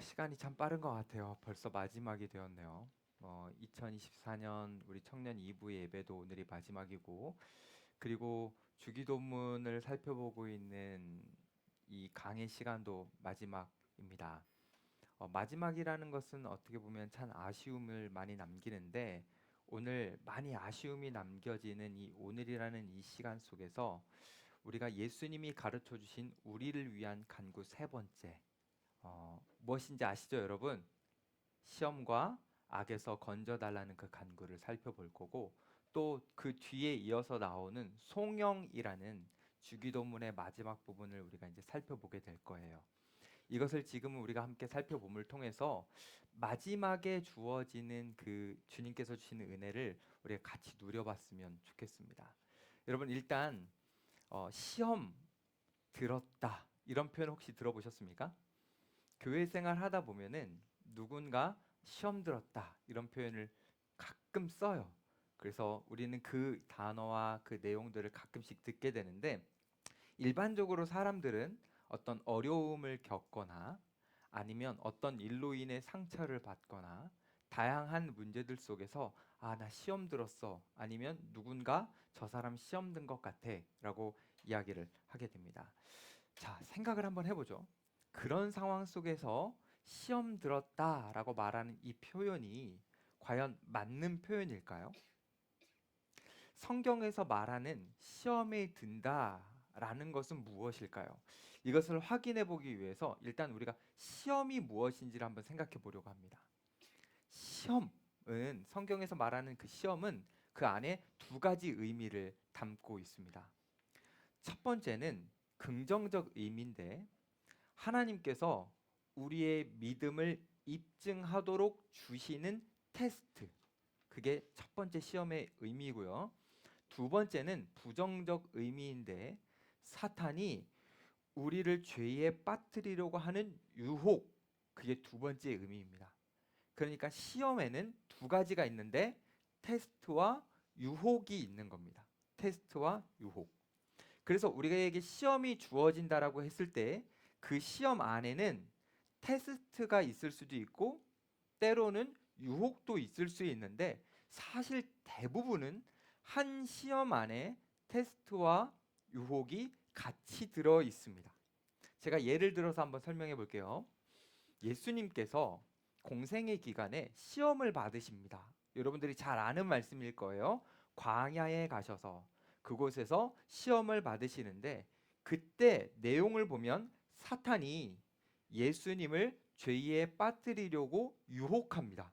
시간이 참 빠른 것 같아요. 벌써 마지막이 되었네요. 2024년 우리 청년 2부 예배도 오늘이 마지막이고, 그리고 주기도문을 살펴보고 있는 이 강의 시간도 마지막입니다. 마지막이라는 것은 어떻게 보면 참 아쉬움을 많이 남기는데, 오늘 많이 아쉬움이 남겨지는 이 오늘이라는 이 시간 속에서 우리가 예수님이 가르쳐 주신 우리를 위한 간구 세 번째, 무엇인지 아시죠, 여러분? 시험과 악에서 건져달라는 그 간구를 살펴볼 거고, 또 그 뒤에 이어서 나오는 송영이라는 주기도문의 마지막 부분을 우리가 이제 살펴보게 될 거예요. 이것을 지금 우리가 함께 살펴봄을 통해서 마지막에 주어지는 그 주님께서 주시는 은혜를 우리가 같이 누려봤으면 좋겠습니다. 여러분, 일단 시험 들었다, 이런 표현 혹시 들어보셨습니까? 교회 생활 하다 보면은 누군가 시험 들었다, 이런 표현을 가끔 써요. 그래서 우리는 그 단어와 그 내용들을 가끔씩 듣게 되는데, 일반적으로 사람들은 어떤 어려움을 겪거나 아니면 어떤 일로 인해 상처를 받거나 다양한 문제들 속에서 나 시험 들었어, 아니면 누군가 저 사람 시험 든 것 같아 라고 이야기를 하게 됩니다. 자, 생각을 한번 해보죠. 그런 상황 속에서 시험 들었다라고 말하는 이 표현이 과연 맞는 표현일까요? 성경에서 말하는 시험에 든다라는 것은 무엇일까요? 이것을 확인해 보기 위해서 일단 우리가 시험이 무엇인지를 한번 생각해 보려고 합니다. 시험은, 성경에서 말하는 그 시험은 그 안에 두 가지 의미를 담고 있습니다. 첫 번째는 긍정적 의미인데, 하나님께서 우리의 믿음을 입증하도록 주시는 테스트, 그게 첫 번째 시험의 의미고요. 두 번째는 부정적 의미인데, 사탄이 우리를 죄에 빠뜨리려고 하는 유혹, 그게 두 번째 의미입니다. 그러니까 시험에는 두 가지가 있는데 테스트와 유혹이 있는 겁니다. 테스트와 유혹. 그래서 우리에게 시험이 주어진다라고 했을 때 그 시험 안에는 테스트가 있을 수도 있고 때로는 유혹도 있을 수 있는데, 사실 대부분은 한 시험 안에 테스트와 유혹이 같이 들어 있습니다. 제가 예를 들어서 한번 설명해 볼게요. 예수님께서 공생의 기간에 시험을 받으십니다. 여러분들이 잘 아는 말씀일 거예요. 광야에 가셔서 그곳에서 시험을 받으시는데, 그때 내용을 보면 사탄이 예수님을 죄에 빠뜨리려고 유혹합니다.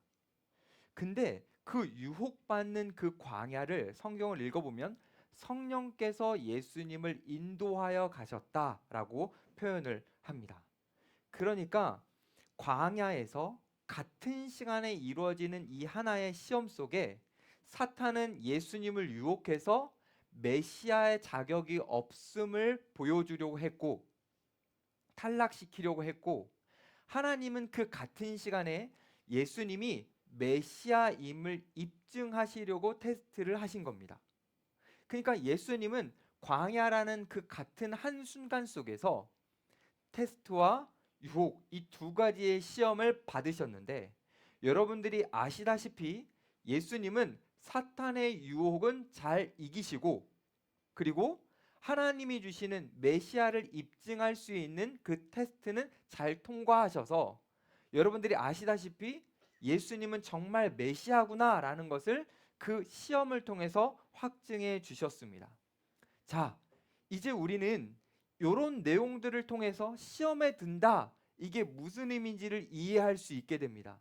근데 그 유혹받는 그 광야를 성경을 읽어보면 성령께서 예수님을 인도하여 가셨다라고 표현을 합니다. 그러니까 광야에서 같은 시간에 이루어지는 이 하나의 시험 속에 사탄은 예수님을 유혹해서 메시아의 자격이 없음을 보여주려고 했고, 탈락시키려고 했고, 하나님은 그 같은 시간에 예수님이 메시아임을 입증하시려고 테스트를 하신 겁니다. 그러니까 예수님은 광야라는 그 같은 한순간 속에서 테스트와 유혹, 이 두 가지의 시험을 받으셨는데, 여러분들이 아시다시피 예수님은 사탄의 유혹은 잘 이기시고, 그리고 하나님이 주시는 메시아를 입증할 수 있는 그 테스트는 잘 통과하셔서, 여러분들이 아시다시피 예수님은 정말 메시아구나라는 것을 그 시험을 통해서 확증해 주셨습니다. 자, 이제 우리는 이런 내용들을 통해서 시험에 든다, 이게 무슨 의미인지를 이해할 수 있게 됩니다.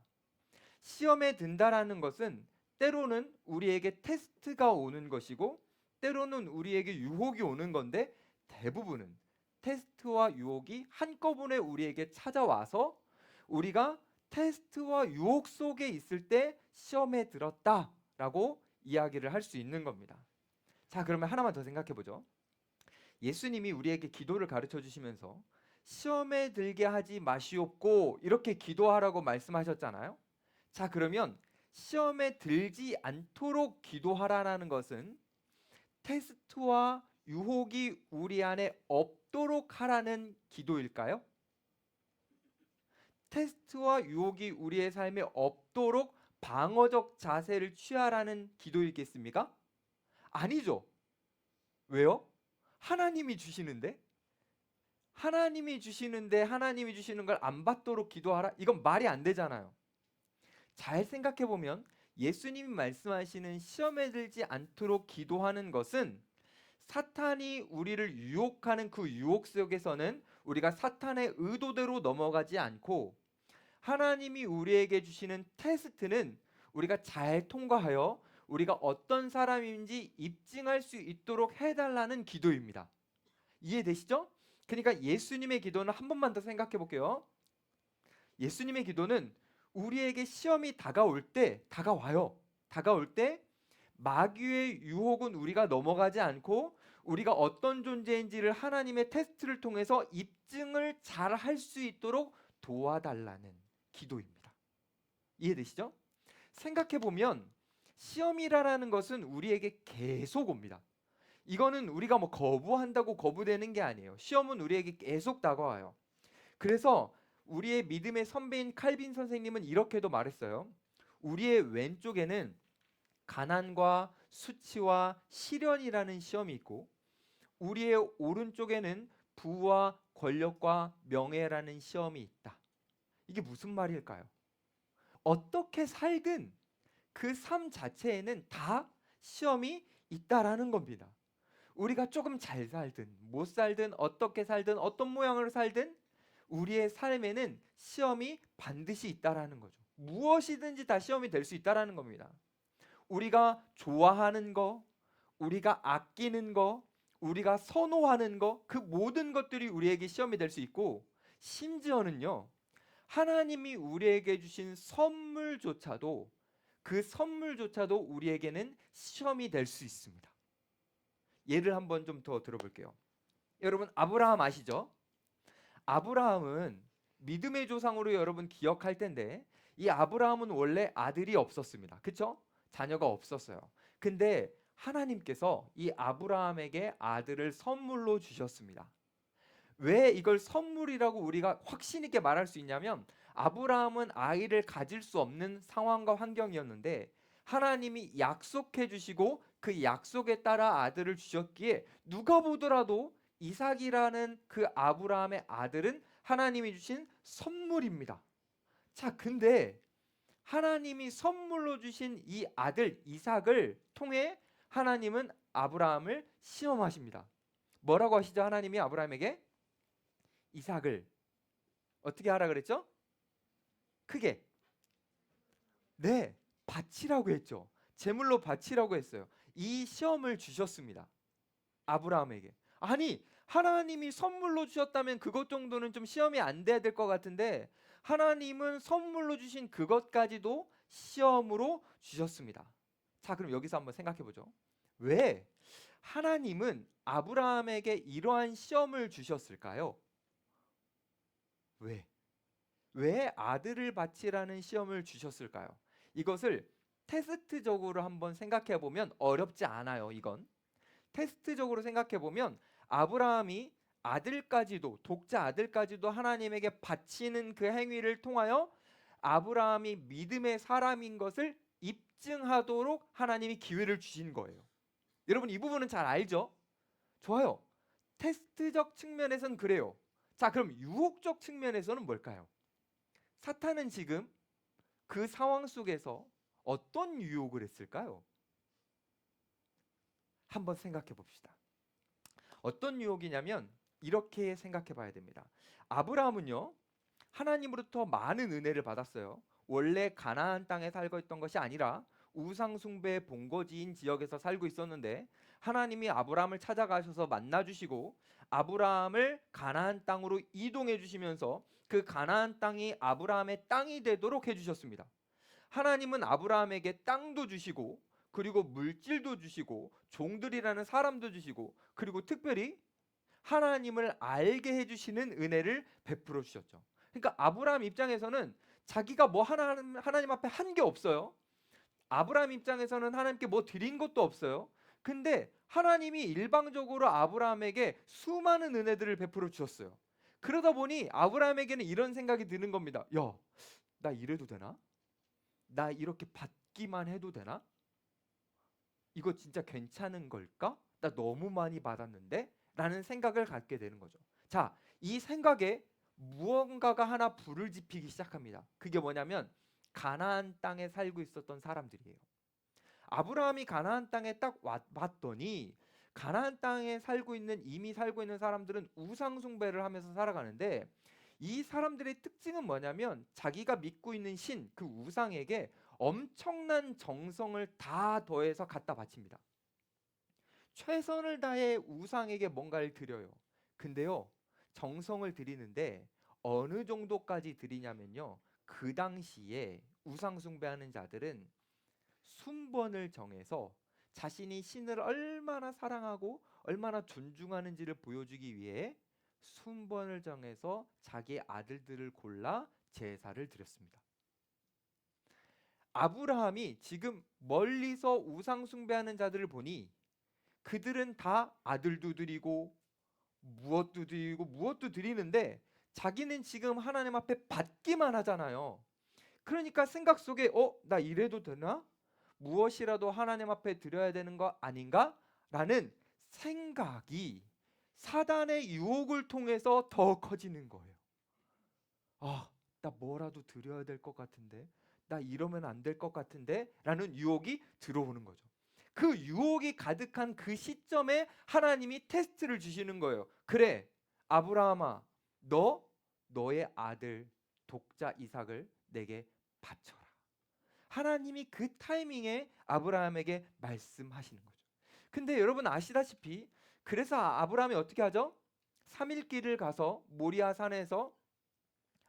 시험에 든다라는 것은 때로는 우리에게 테스트가 오는 것이고 때로는 우리에게 유혹이 오는 건데, 대부분은 테스트와 유혹이 한꺼번에 우리에게 찾아와서 우리가 테스트와 유혹 속에 있을 때 시험에 들었다라고 이야기를 할 수 있는 겁니다. 자, 그러면 하나만 더 생각해 보죠. 예수님이 우리에게 기도를 가르쳐 주시면서 시험에 들게 하지 마시옵고 이렇게 기도하라고 말씀하셨잖아요. 자, 그러면 시험에 들지 않도록 기도하라는 것은 테스트와 유혹이 우리 안에 없도록 하라는 기도일까요? 테스트와 유혹이 우리의 삶에 없도록 방어적 자세를 취하라는 기도이겠습니까? 아니죠. 왜요? 하나님이 주시는데? 하나님이 주시는데 하나님이 주시는 걸 안 받도록 기도하라? 이건 말이 안 되잖아요. 잘 생각해 보면 예수님이 말씀하시는 시험에 들지 않도록 기도하는 것은 사탄이 우리를 유혹하는 그 유혹 속에서는 우리가 사탄의 의도대로 넘어가지 않고 하나님이 우리에게 주시는 테스트는 우리가 잘 통과하여 우리가 어떤 사람인지 입증할 수 있도록 해달라는 기도입니다. 이해되시죠? 그러니까 예수님의 기도는 한 번만 더 생각해 볼게요. 예수님의 기도는 우리에게 시험이 다가와요. 다가올 때 마귀의 유혹은 우리가 넘어가지 않고 우리가 어떤 존재인지를 하나님의 테스트를 통해서 입증을 잘 할 수 있도록 도와달라는 기도입니다. 이해되시죠? 생각해 보면 시험이라는 것은 우리에게 계속 옵니다. 이거는 우리가 뭐 거부한다고 거부되는 게 아니에요. 시험은 우리에게 계속 다가와요. 그래서 우리의 믿음의 선배인 칼빈 선생님은 이렇게도 말했어요. 우리의 왼쪽에는 가난과 수치와 시련이라는 시험이 있고 우리의 오른쪽에는 부와 권력과 명예라는 시험이 있다. 이게 무슨 말일까요? 어떻게 살든 그 삶 자체에는 다 시험이 있다라는 겁니다. 우리가 조금 잘 살든 못 살든 어떻게 살든 어떤 모양으로 살든 우리의 삶에는 시험이 반드시 있다라는 거죠. 무엇이든지 다 시험이 될 수 있다라는 겁니다. 우리가 좋아하는 거, 우리가 아끼는 거, 우리가 선호하는 거, 그 모든 것들이 우리에게 시험이 될 수 있고 심지어는요. 하나님이 우리에게 주신 선물조차도 그 선물조차도 우리에게는 시험이 될 수 있습니다. 예를 한번 좀 더 들어볼게요. 여러분 아브라함 아시죠? 아브라함은 믿음의 조상으로 여러분 기억할 텐데 이 아브라함은 원래 아들이 없었습니다. 그렇죠? 자녀가 없었어요. 근데 하나님께서 이 아브라함에게 아들을 선물로 주셨습니다. 왜 이걸 선물이라고 우리가 확신 있게 말할 수 있냐면 아브라함은 아이를 가질 수 없는 상황과 환경이었는데 하나님이 약속해 주시고 그 약속에 따라 아들을 주셨기에 누가 보더라도 이삭이라는 그 아브라함의 아들은 하나님이 주신 선물입니다. 자, 근데 하나님이 선물로 주신 이 아들 이삭을 통해 하나님은 아브라함을 시험하십니다. 뭐라고 하시죠? 하나님이 아브라함에게 이삭을 어떻게 하라 그랬죠? 크게 네, 바치라고 했죠. 제물로 바치라고 했어요. 이 시험을 주셨습니다. 아브라함에게. 아니, 하나님이 선물로 주셨다면 그것 정도는 좀 시험이 안 돼야 될 것 같은데 하나님은 선물로 주신 그것까지도 시험으로 주셨습니다. 자, 그럼 여기서 한번 생각해 보죠. 왜 하나님은 아브라함에게 이러한 시험을 주셨을까요? 왜? 왜 아들을 바치라는 시험을 주셨을까요? 이것을 테스트적으로 한번 생각해 보면 어렵지 않아요. 이건 테스트적으로 생각해 보면 아브라함이 아들까지도 독자 아들까지도 하나님에게 바치는 그 행위를 통하여 아브라함이 믿음의 사람인 것을 입증하도록 하나님이 기회를 주신 거예요. 여러분 이 부분은 잘 알죠? 좋아요. 테스트적 측면에서는 그래요. 자, 그럼 유혹적 측면에서는 뭘까요? 사탄은 지금 그 상황 속에서 어떤 유혹을 했을까요? 한번 생각해 봅시다. 어떤 유혹이냐면 이렇게 생각해 봐야 됩니다. 아브라함은요, 하나님으로부터 많은 은혜를 받았어요. 원래 가나안 땅에 살고 있던 것이 아니라 우상 숭배 본거지인 지역에서 살고 있었는데 하나님이 아브라함을 찾아가셔서 만나 주시고 아브라함을 가나안 땅으로 이동해 주시면서 그 가나안 땅이 아브라함의 땅이 되도록 해 주셨습니다. 하나님은 아브라함에게 땅도 주시고 그리고 물질도 주시고 종들이라는 사람도 주시고 그리고 특별히 하나님을 알게 해주시는 은혜를 베풀어 주셨죠. 그러니까 아브라함 입장에서는 자기가 뭐 하나님 앞에 한 게 없어요. 아브라함 입장에서는 하나님께 뭐 드린 것도 없어요. 근데 하나님이 일방적으로 아브라함에게 수많은 은혜들을 베풀어 주셨어요. 그러다 보니 아브라함에게는 이런 생각이 드는 겁니다. 야, 나 이래도 되나? 나 이렇게 받기만 해도 되나? 이거 진짜 괜찮은 걸까? 나 너무 많이 받았는데? 라는 생각을 갖게 되는 거죠. 자, 이 생각에 무언가가 하나 불을 지피기 시작합니다. 그게 뭐냐면 가나안 땅에 살고 있었던 사람들이에요. 아브라함이 가나안 땅에 딱 왔더니 가나안 땅에 이미 살고 있는 사람들은 우상 숭배를 하면서 살아가는데, 이 사람들의 특징은 뭐냐면 자기가 믿고 있는 신, 그 우상에게 엄청난 정성을 다 더해서 갖다 바칩니다. 최선을 다해 우상에게 뭔가를 드려요. 근데요, 정성을 드리는데 어느 정도까지 드리냐면요, 그 당시에 우상 숭배하는 자들은 순번을 정해서 자신이 신을 얼마나 사랑하고 얼마나 존중하는지를 보여주기 위해 순번을 정해서 자기 아들들을 골라 제사를 드렸습니다. 아브라함이 지금 멀리서 우상 숭배하는 자들을 보니 그들은 다 아들도 드리고 무엇도 드리는데 자기는 지금 하나님 앞에 받기만 하잖아요. 그러니까 생각 속에 나 이래도 되나? 무엇이라도 하나님 앞에 드려야 되는 거 아닌가? 라는 생각이 사단의 유혹을 통해서 더 커지는 거예요. 나 뭐라도 드려야 될 것 같은데, 나 이러면 안 될 것 같은데 라는 유혹이 들어오는 거죠. 그 유혹이 가득한 그 시점에 하나님이 테스트를 주시는 거예요. 그래, 아브라함아, 너의 아들 독자 이삭을 내게 바쳐라. 하나님이 그 타이밍에 아브라함에게 말씀하시는 거죠. 근데 여러분 아시다시피 그래서 아브라함이 어떻게 하죠? 3일 길을 가서 모리아 산에서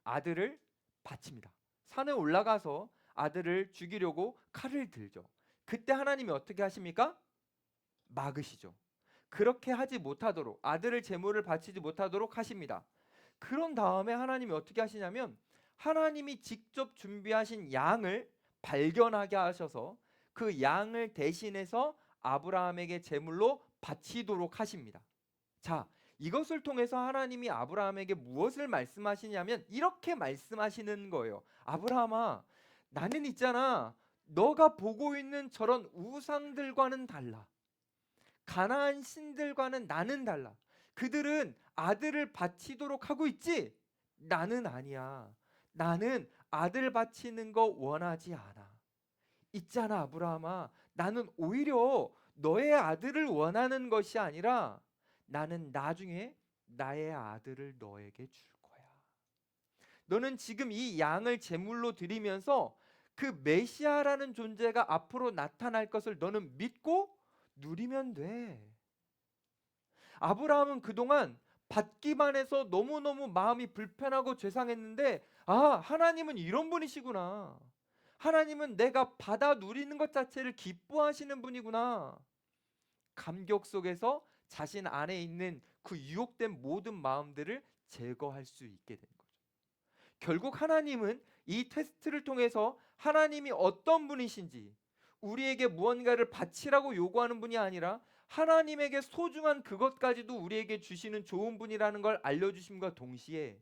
아들을 바칩니다. 산에 올라가서 아들을 죽이려고 칼을 들죠. 그때 하나님이 어떻게 하십니까? 막으시죠. 그렇게 하지 못하도록, 아들을 제물을 바치지 못하도록 하십니다. 그런 다음에 하나님이 어떻게 하시냐면 하나님이 직접 준비하신 양을 발견하게 하셔서 그 양을 대신해서 아브라함에게 제물로 바치도록 하십니다. 자, 이것을 통해서 하나님이 아브라함에게 무엇을 말씀하시냐면 이렇게 말씀하시는 거예요. 아브라함아, 나는 있잖아, 너가 보고 있는 저런 우상들과는 달라. 가나안 신들과는 나는 달라. 그들은 아들을 바치도록 하고 있지? 나는 아니야. 나는 아들 바치는 거 원하지 않아. 있잖아, 아브라함아, 나는 오히려 너의 아들을 원하는 것이 아니라 나는 나중에 나의 아들을 너에게 줄 거야. 너는 지금 이 양을 제물로 드리면서 그 메시아라는 존재가 앞으로 나타날 것을 너는 믿고 누리면 돼. 아브라함은 그동안 받기만 해서 너무너무 마음이 불편하고 죄상했는데, 하나님은 이런 분이시구나. 하나님은 내가 받아 누리는 것 자체를 기뻐하시는 분이구나. 감격 속에서 자신 안에 있는 그 유혹된 모든 마음들을 제거할 수 있게 된 거죠. 결국 하나님은 이 테스트를 통해서 하나님이 어떤 분이신지, 우리에게 무언가를 바치라고 요구하는 분이 아니라 하나님에게 소중한 그것까지도 우리에게 주시는 좋은 분이라는 걸 알려주심과 동시에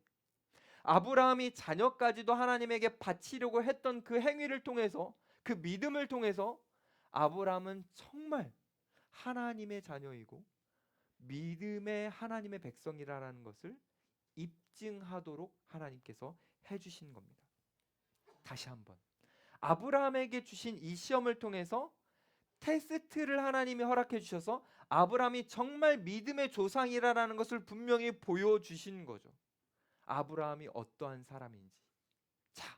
아브라함이 자녀까지도 하나님에게 바치려고 했던 그 행위를 통해서, 그 믿음을 통해서 아브라함은 정말 하나님의 자녀이고 믿음의 하나님의 백성이라는 것을 입증하도록 하나님께서 해주신 겁니다. 다시 한번 아브라함에게 주신 이 시험을 통해서 테스트를 하나님이 허락해 주셔서 아브라함이 정말 믿음의 조상이라는 것을 분명히 보여주신 거죠. 아브라함이 어떠한 사람인지. 자,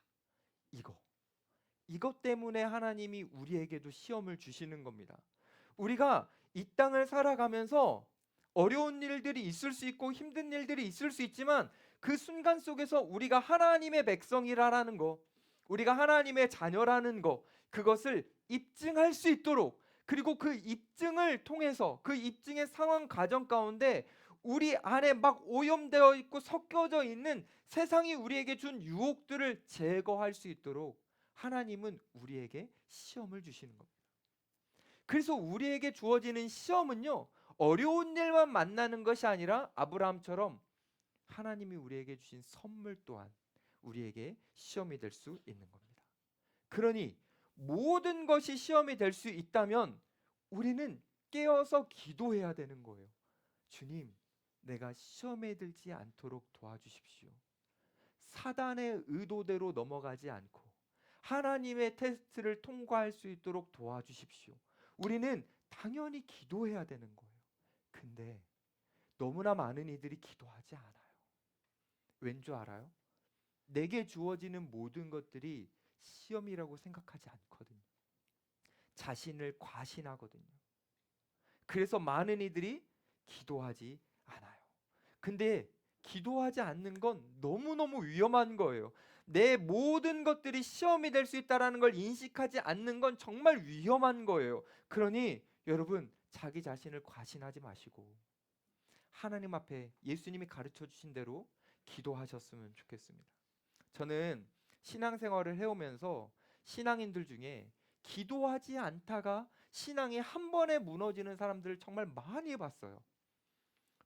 이것 때문에 하나님이 우리에게도 시험을 주시는 겁니다. 우리가 이 땅을 살아가면서 어려운 일들이 있을 수 있고 힘든 일들이 있을 수 있지만 그 순간 속에서 우리가 하나님의 백성이라는 거, 우리가 하나님의 자녀라는 거, 그것을 입증할 수 있도록, 그리고 그 입증을 통해서 그 입증의 상황 과정 가운데 우리 안에 막 오염되어 있고 섞여져 있는 세상이 우리에게 준 유혹들을 제거할 수 있도록 하나님은 우리에게 시험을 주시는 겁니다. 그래서 우리에게 주어지는 시험은요, 어려운 일만 만나는 것이 아니라 아브라함처럼 하나님이 우리에게 주신 선물 또한 우리에게 시험이 될 수 있는 겁니다. 그러니 모든 것이 시험이 될 수 있다면 우리는 깨어서 기도해야 되는 거예요. 주님, 내가 시험에 들지 않도록 도와주십시오. 사단의 의도대로 넘어가지 않고 하나님의 테스트를 통과할 수 있도록 도와주십시오. 우리는 당연히 기도해야 되는 거예요. 근데 너무나 많은 이들이 기도하지 않아요. 왠 줄 알아요? 내게 주어지는 모든 것들이 시험이라고 생각하지 않거든요. 자신을 과신하거든요. 그래서 많은 이들이 기도하지 않아요. 근데 기도하지 않는 건 너무너무 위험한 거예요. 내 모든 것들이 시험이 될 수 있다는 걸 인식하지 않는 건 정말 위험한 거예요. 그러니 여러분, 자기 자신을 과신하지 마시고 하나님 앞에 예수님이 가르쳐 주신 대로 기도하셨으면 좋겠습니다. 저는 신앙생활을 해오면서 신앙인들 중에 기도하지 않다가 신앙이 한 번에 무너지는 사람들을 정말 많이 봤어요.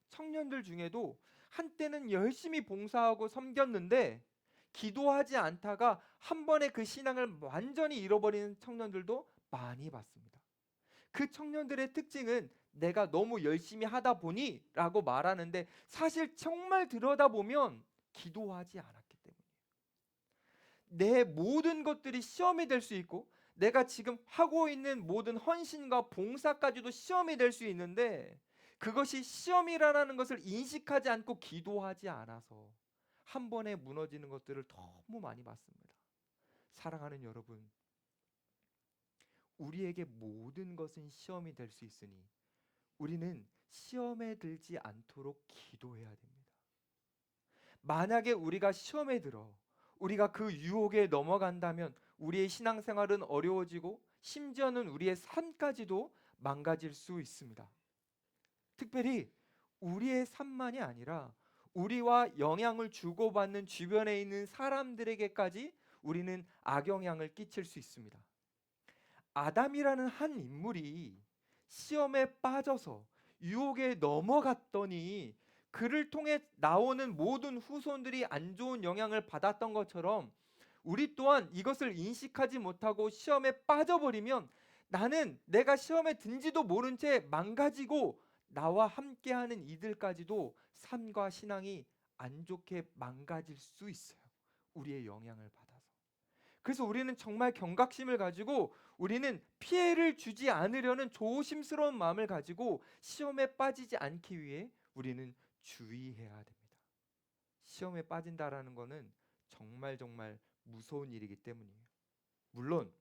청년들 중에도 한때는 열심히 봉사하고 섬겼는데 기도하지 않다가 한 번에 그 신앙을 완전히 잃어버리는 청년들도 많이 봤습니다. 그 청년들의 특징은 내가 너무 열심히 하다 보니 라고 말하는데 사실 정말 들여다보면 기도하지 않았기 때문이에요. 내 모든 것들이 시험이 될 수 있고 내가 지금 하고 있는 모든 헌신과 봉사까지도 시험이 될 수 있는데 그것이 시험이라는 것을 인식하지 않고 기도하지 않아서 한 번에 무너지는 것들을 너무 많이 봤습니다. 사랑하는 여러분, 우리에게 모든 것은 시험이 될 수 있으니 우리는 시험에 들지 않도록 기도해야 됩니다. 만약에 우리가 시험에 들어 우리가 그 유혹에 넘어간다면 우리의 신앙생활은 어려워지고 심지어는 우리의 삶까지도 망가질 수 있습니다. 특별히 우리의 삶만이 아니라 우리와 영향을 주고받는 주변에 있는 사람들에게까지 우리는 악영향을 끼칠 수 있습니다. 아담이라는 한 인물이 시험에 빠져서 유혹에 넘어갔더니 그를 통해 나오는 모든 후손들이 안 좋은 영향을 받았던 것처럼 우리 또한 이것을 인식하지 못하고 시험에 빠져버리면 나는 내가 시험에 든지도 모른 채 망가지고 나와 함께하는 이들까지도 삶과 신앙이 안 좋게 망가질 수 있어요. 우리의 영향을 받아서. 그래서 우리는 정말 경각심을 가지고 우리는 피해를 주지 않으려는 조심스러운 마음을 가지고 시험에 빠지지 않기 위해 우리는 주의해야 됩니다. 시험에 빠진다라는 것은 정말 무서운 일이기 때문이에요. 물론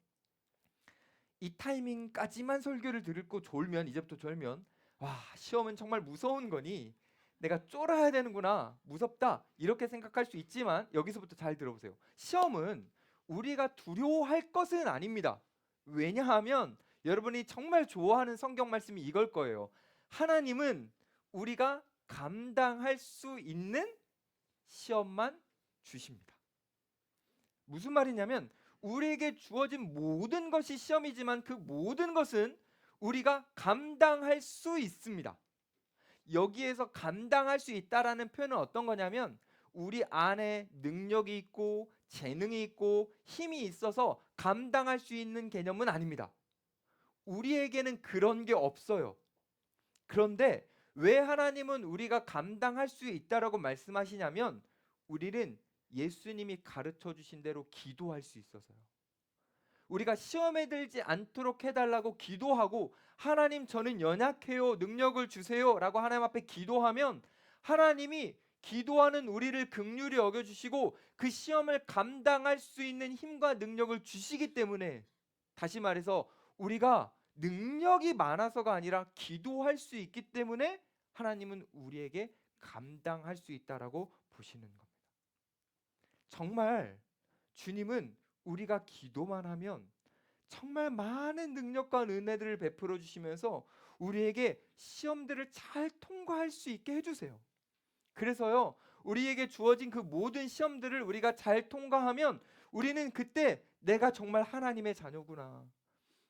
이 타이밍까지만 설교를 듣고 졸면 이제부터 졸면 와, 시험은 정말 무서운 거니 내가 쫄아야 되는구나, 무섭다 이렇게 생각할 수 있지만 여기서부터 잘 들어보세요. 시험은 우리가 두려워할 것은 아닙니다. 왜냐하면 여러분이 정말 좋아하는 성경 말씀이 이걸 거예요. 하나님은 우리가 감당할 수 있는 시험만 주십니다. 무슨 말이냐면 우리에게 주어진 모든 것이 시험이지만 그 모든 것은 우리가 감당할 수 있습니다. 여기에서 감당할 수 있다라는 표현은 어떤 거냐면 우리 안에 능력이 있고 재능이 있고 힘이 있어서 감당할 수 있는 개념은 아닙니다. 우리에게는 그런 게 없어요. 그런데 왜 하나님은 우리가 감당할 수 있다라고 말씀하시냐면 우리는 예수님이 가르쳐 주신 대로 기도할 수 있어서요. 우리가 시험에 들지 않도록 해달라고 기도하고 하나님 저는 연약해요, 능력을 주세요 라고 하나님 앞에 기도하면 하나님이 기도하는 우리를 긍휼히 여겨주시고 그 시험을 감당할 수 있는 힘과 능력을 주시기 때문에, 다시 말해서 우리가 능력이 많아서가 아니라 기도할 수 있기 때문에 하나님은 우리에게 감당할 수 있다라고 보시는 겁니다. 정말 주님은 우리가 기도만 하면 정말 많은 능력과 은혜들을 베풀어 주시면서 우리에게 시험들을 잘 통과할 수 있게 해주세요. 그래서요, 우리에게 주어진 그 모든 시험들을 우리가 잘 통과하면 우리는 그때 내가 정말 하나님의 자녀구나,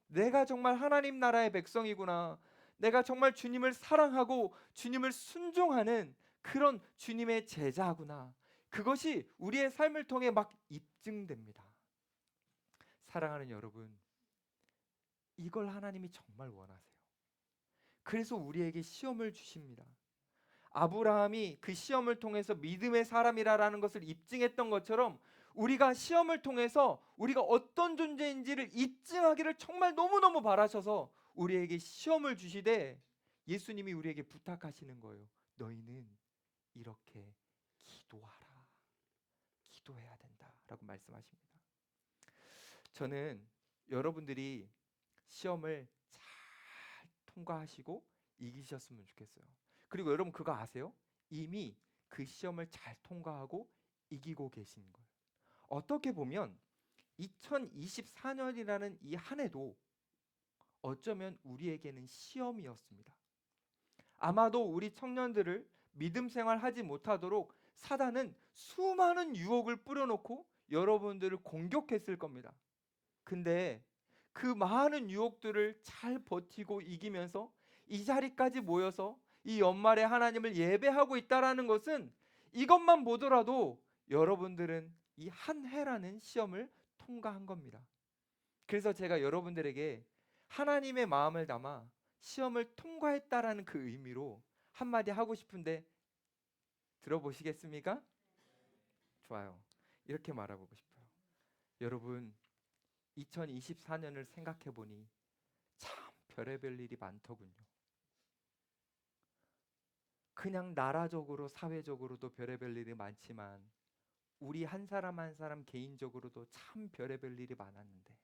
내가 정말 하나님 나라의 백성이구나, 내가 정말 주님을 사랑하고 주님을 순종하는 그런 주님의 제자구나. 그것이 우리의 삶을 통해 막 입증됩니다. 사랑하는 여러분, 이걸 하나님이 정말 원하세요. 그래서 우리에게 시험을 주십니다. 아브라함이 그 시험을 통해서 믿음의 사람이라는 것을 입증했던 것처럼 우리가 시험을 통해서 우리가 어떤 존재인지를 입증하기를 정말 너무너무 바라셔서 우리에게 시험을 주시되 예수님이 우리에게 부탁하시는 거예요. 너희는 이렇게 기도하라. 기도해야 된다라고 말씀하십니다. 저는 여러분들이 시험을 잘 통과하시고 이기셨으면 좋겠어요. 그리고 여러분 그거 아세요? 이미 그 시험을 잘 통과하고 이기고 계신 거예요. 어떻게 보면 2024년이라는 이 한 해도 어쩌면 우리에게는 시험이었습니다. 아마도 우리 청년들을 믿음 생활하지 못하도록 사단은 수많은 유혹을 뿌려놓고 여러분들을 공격했을 겁니다. 근데 그 많은 유혹들을 잘 버티고 이기면서 이 자리까지 모여서 이 연말에 하나님을 예배하고 있다라는 것은 이것만 보더라도 여러분들은 이 한 해라는 시험을 통과한 겁니다. 그래서 제가 여러분들에게 하나님의 마음을 담아 시험을 통과했다라는 그 의미로 한마디 하고 싶은데 들어보시겠습니까? 좋아요. 이렇게 말해보고 싶어요. 여러분, 2024년을 생각해 보니 참 별의별 일이 많더군요. 그냥 나라적으로 사회적으로도 별의별 일이 많지만 우리 한 사람 한 사람 개인적으로도 참 별의별 일이 많았는데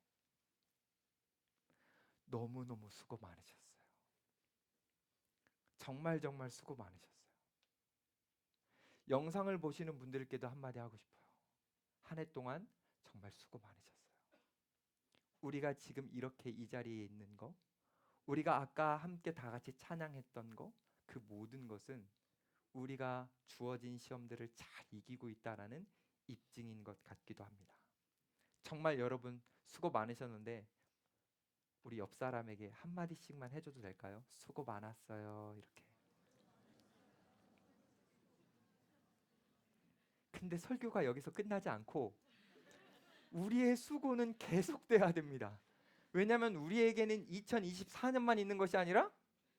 너무너무 수고 많으셨어요. 정말 정말 수고 많으셨어요. 영상을 보시는 분들께도 한마디 하고 싶어요. 한 해 동안 정말 수고 많으셨어요. 우리가 지금 이렇게 이 자리에 있는 거, 우리가 아까 함께 다 같이 찬양했던 거, 그 모든 것은 우리가 주어진 시험들을 잘 이기고 있다라는 입증인 것 같기도 합니다. 정말 여러분 수고 많으셨는데 우리 옆 사람에게 한마디씩만 해줘도 될까요? 수고 많았어요. 이렇게. 근데 설교가 여기서 끝나지 않고 우리의 수고는 계속돼야 됩니다. 왜냐하면 우리에게는 2024년만 있는 것이 아니라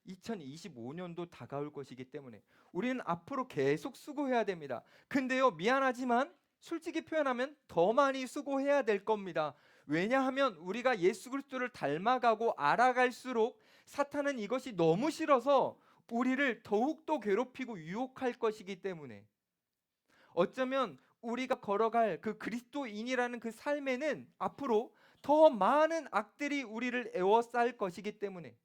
2025년도 다가올 것이기 때문에 우리는 앞으로 계속 수고해야 됩니다. 근데요, 미안하지만 솔직히 표현하면 더 많이 수고해야 될 겁니다. 왜냐하면 우리가 예수 그리스도를 닮아가고 알아갈수록 사탄은 이것이 너무 싫어서 우리를 더욱더 괴롭히고 유혹할 것이기 때문에 어쩌면 우리가 걸어갈 그 그리스도인이라는 그 삶에는 앞으로 더 많은 악들이 우리를 에워쌀 것이기 때문에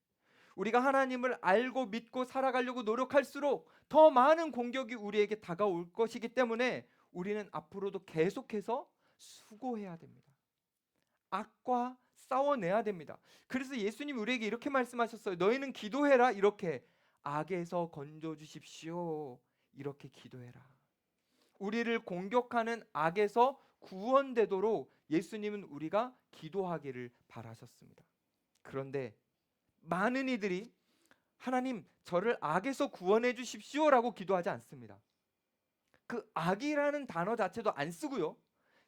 우리가 하나님을 알고 믿고 살아가려고 노력할수록 더 많은 공격이 우리에게 다가올 것이기 때문에 우리는 앞으로도 계속해서 수고해야 됩니다. 악과 싸워내야 됩니다. 그래서 예수님이 우리에게 이렇게 말씀하셨어요. 너희는 기도해라. 이렇게 악에서 건져 주십시오. 이렇게 기도해라. 우리를 공격하는 악에서 구원되도록 예수님은 우리가 기도하기를 바라셨습니다. 그런데 많은 이들이 하나님 저를 악에서 구원해 주십시오라고 기도하지 않습니다. 그 악이라는 단어 자체도 안 쓰고요.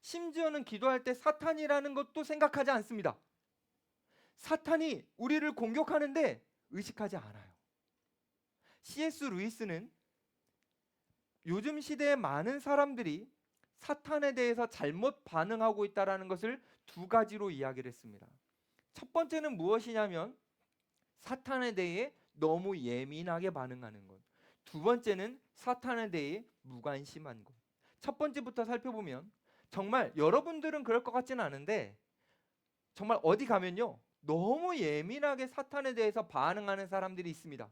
심지어는 기도할 때 사탄이라는 것도 생각하지 않습니다. 사탄이 우리를 공격하는데 의식하지 않아요. C.S. 루이스는 요즘 시대에 많은 사람들이 사탄에 대해서 잘못 반응하고 있다는 것을 두 가지로 이야기를 했습니다. 첫 번째는 무엇이냐면 사탄에 대해 너무 예민하게 반응하는 것. 두 번째는 사탄에 대해 무관심한 것. 첫 번째부터 살펴보면 정말 여러분들은 그럴 것 같지는 않은데 정말 어디 가면요 너무 예민하게 사탄에 대해서 반응하는 사람들이 있습니다.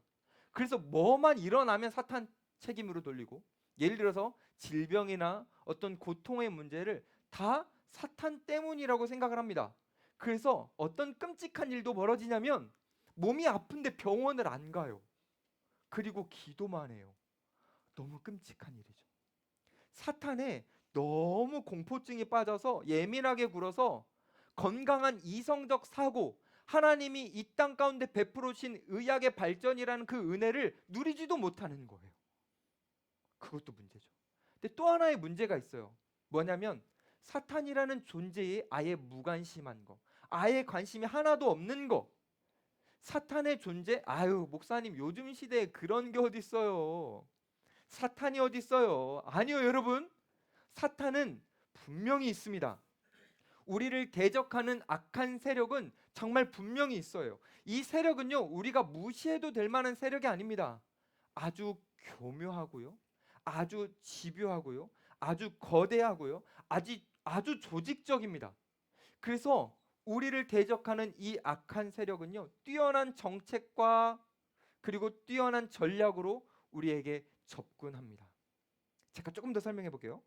그래서 뭐만 일어나면 사탄 책임으로 돌리고 예를 들어서 질병이나 어떤 고통의 문제를 다 사탄 때문이라고 생각을 합니다. 그래서 어떤 끔찍한 일도 벌어지냐면 몸이 아픈데 병원을 안 가요. 그리고 기도만 해요. 너무 끔찍한 일이죠. 사탄에 너무 공포증이 빠져서 예민하게 굴어서 건강한 이성적 사고, 하나님이 이 땅 가운데 베풀어 주신 의학의 발전이라는 그 은혜를 누리지도 못하는 거예요. 그것도 문제죠. 근데 또 하나의 문제가 있어요. 뭐냐면 사탄이라는 존재에 아예 무관심한 거, 아예 관심이 하나도 없는 거. 사탄의 존재, 아유 목사님 요즘 시대에 그런 게 어디 있어요. 사탄이 어디 있어요. 아니요 여러분, 사탄은 분명히 있습니다. 우리를 대적하는 악한 세력은 정말 분명히 있어요. 이 세력은요, 우리가 무시해도 될 만한 세력이 아닙니다. 아주 교묘하고요, 아주 집요하고요, 아주 거대하고요, 아주 조직적입니다. 그래서 우리를 대적하는 이 악한 세력은요, 뛰어난 정책과 그리고 뛰어난 전략으로 우리에게 접근합니다. 제가 조금 더 설명해 볼게요.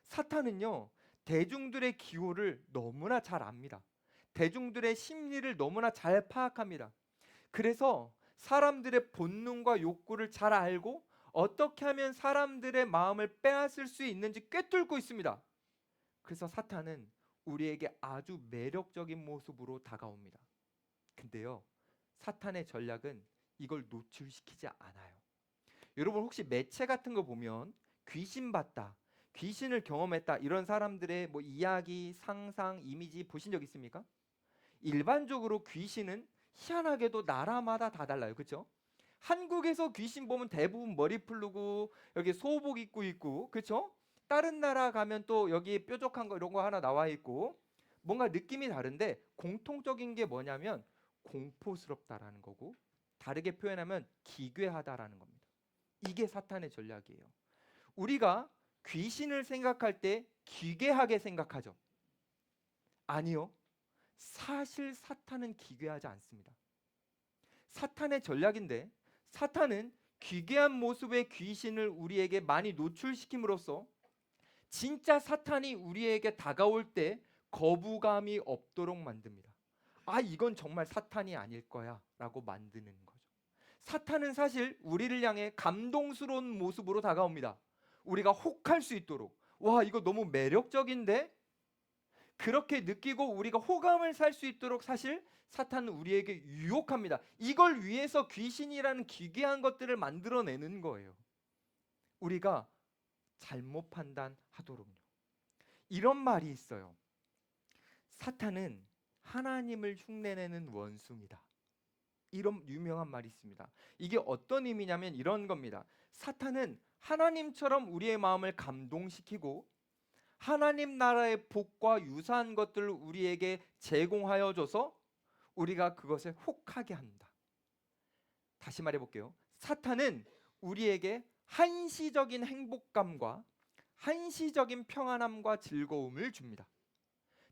사탄은요, 대중들의 기호를 너무나 잘 압니다. 대중들의 심리를 너무나 잘 파악합니다. 그래서 사람들의 본능과 욕구를 잘 알고 어떻게 하면 사람들의 마음을 빼앗을 수 있는지 꿰뚫고 있습니다. 그래서 사탄은 우리에게 아주 매력적인 모습으로 다가옵니다. 근데요, 사탄의 전략은 이걸 노출시키지 않아요. 여러분 혹시 매체 같은 거 보면 귀신 봤다, 귀신을 경험했다 이런 사람들의 뭐 이야기, 상상, 이미지 보신 적 있습니까? 일반적으로 귀신은 희한하게도 나라마다 다 달라요. 그렇죠? 한국에서 귀신 보면 대부분 머리 풀르고 여기 소복 입고 있고, 그렇죠? 다른 나라 가면 또 여기 뾰족한 거 이런 거 하나 나와 있고, 뭔가 느낌이 다른데 공통적인 게 뭐냐면 공포스럽다라는 거고, 다르게 표현하면 기괴하다라는 겁니다. 이게 사탄의 전략이에요. 우리가 귀신을 생각할 때 기괴하게 생각하죠. 아니요. 사실 사탄은 기괴하지 않습니다. 사탄의 전략인데, 사탄은 기괴한 모습의 귀신을 우리에게 많이 노출시킴으로써 진짜 사탄이 우리에게 다가올 때 거부감이 없도록 만듭니다. 아, 이건 정말 사탄이 아닐 거야 라고 만드는 거죠. 사탄은 사실 우리를 향해 감동스러운 모습으로 다가옵니다. 우리가 혹할 수 있도록, 와 이거 너무 매력적인데? 그렇게 느끼고 우리가 호감을 살 수 있도록 사실 사탄은 우리에게 유혹합니다. 이걸 위해서 귀신이라는 기괴한 것들을 만들어내는 거예요. 우리가 잘못 판단하도록요. 이런 말이 있어요. 사탄은 하나님을 흉내내는 원수입니다. 이런 유명한 말이 있습니다. 이게 어떤 의미냐면 이런 겁니다. 사탄은 하나님처럼 우리의 마음을 감동시키고 하나님 나라의 복과 유사한 것들을 우리에게 제공하여 줘서 우리가 그것에 혹하게 한다. 다시 말해 볼게요. 사탄은 우리에게 한시적인 행복감과 한시적인 평안함과 즐거움을 줍니다.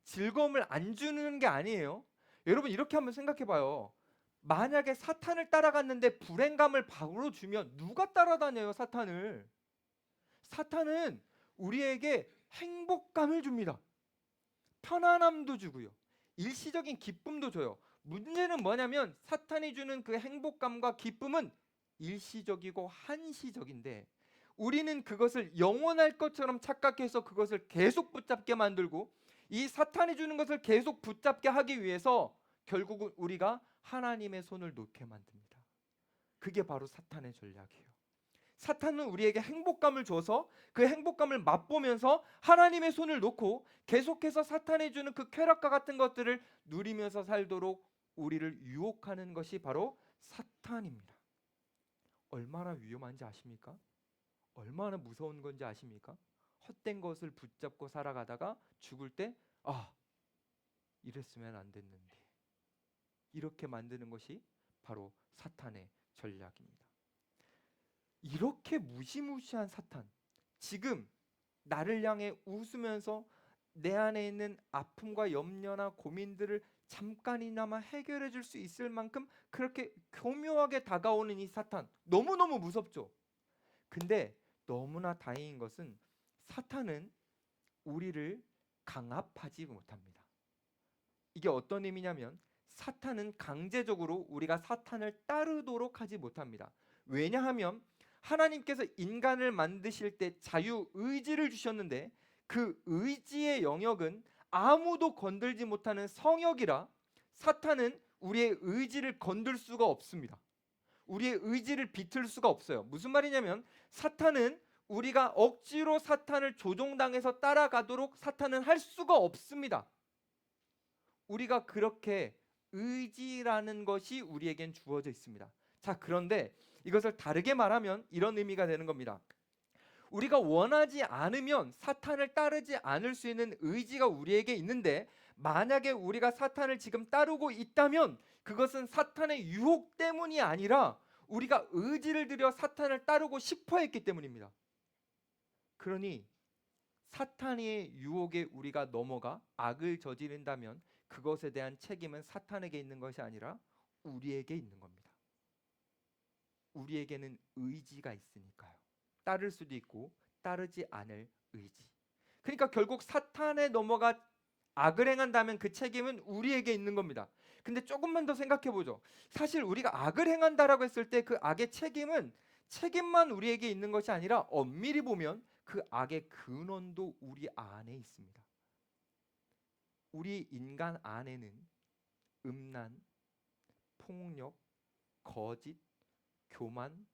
즐거움을 안 주는 게 아니에요. 여러분 이렇게 한번 생각해 봐요. 만약에 사탄을 따라갔는데 불행감을 바로 주면 누가 따라다녀요, 사탄을? 사탄은 우리에게 행복감을 줍니다. 편안함도 주고요. 일시적인 기쁨도 줘요. 문제는 뭐냐면 사탄이 주는 그 행복감과 기쁨은 일시적이고 한시적인데 우리는 그것을 영원할 것처럼 착각해서 그것을 계속 붙잡게 만들고 이 사탄이 주는 것을 계속 붙잡게 하기 위해서 결국은 우리가 하나님의 손을 놓게 만듭니다. 그게 바로 사탄의 전략이에요. 사탄은 우리에게 행복감을 줘서 그 행복감을 맛보면서 하나님의 손을 놓고 계속해서 사탄이 주는 그 쾌락과 같은 것들을 누리면서 살도록 우리를 유혹하는 것이 바로 사탄입니다. 얼마나 위험한지 아십니까? 얼마나 무서운 건지 아십니까? 헛된 것을 붙잡고 살아가다가 죽을 때 이랬으면 안 됐는데, 이렇게 만드는 것이 바로 사탄의 전략입니다. 이렇게 무시무시한 사탄, 지금 나를 향해 웃으면서 내 안에 있는 아픔과 염려나 고민들을 잠깐이나마 해결해 줄 수 있을 만큼 그렇게 교묘하게 다가오는 이 사탄, 너무너무 무섭죠. 근데 너무나 다행인 것은 사탄은 우리를 강압하지 못합니다. 이게 어떤 의미냐면 사탄은 강제적으로 우리가 사탄을 따르도록 하지 못합니다. 왜냐하면 하나님께서 인간을 만드실 때 자유의지를 주셨는데 그 의지의 영역은 아무도 건들지 못하는 성역이라 사탄은 우리의 의지를 건들 수가 없습니다. 우리의 의지를 비틀 수가 없어요. 무슨 말이냐면 사탄은 우리가 억지로 사탄을 조종당해서 따라가도록 사탄은 할 수가 없습니다. 우리가 그렇게 의지라는 것이 우리에겐 주어져 있습니다. 자, 그런데 이것을 다르게 말하면 이런 의미가 되는 겁니다. 우리가 원하지 않으면 사탄을 따르지 않을 수 있는 의지가 우리에게 있는데, 만약에 우리가 사탄을 지금 따르고 있다면 그것은 사탄의 유혹 때문이 아니라 우리가 의지를 들여 사탄을 따르고 싶어 했기 때문입니다. 그러니 사탄의 유혹에 우리가 넘어가 악을 저지른다면 그것에 대한 책임은 사탄에게 있는 것이 아니라 우리에게 있는 겁니다. 우리에게는 의지가 있으니까요. 따를 수도 있고 따르지 않을 의지. 그러니까 결국 사탄에 넘어가 악을 행한다면 그 책임은 우리에게 있는 겁니다. 근데 조금만 더 생각해 보죠. 사실 우리가 악을 행한다라고 했을 때 그 악의 책임만 우리에게 있는 것이 아니라 엄밀히 보면 그 악의 근원도 우리 안에 있습니다. 우리 인간 안에는 음란, 폭력, 거짓, 교만,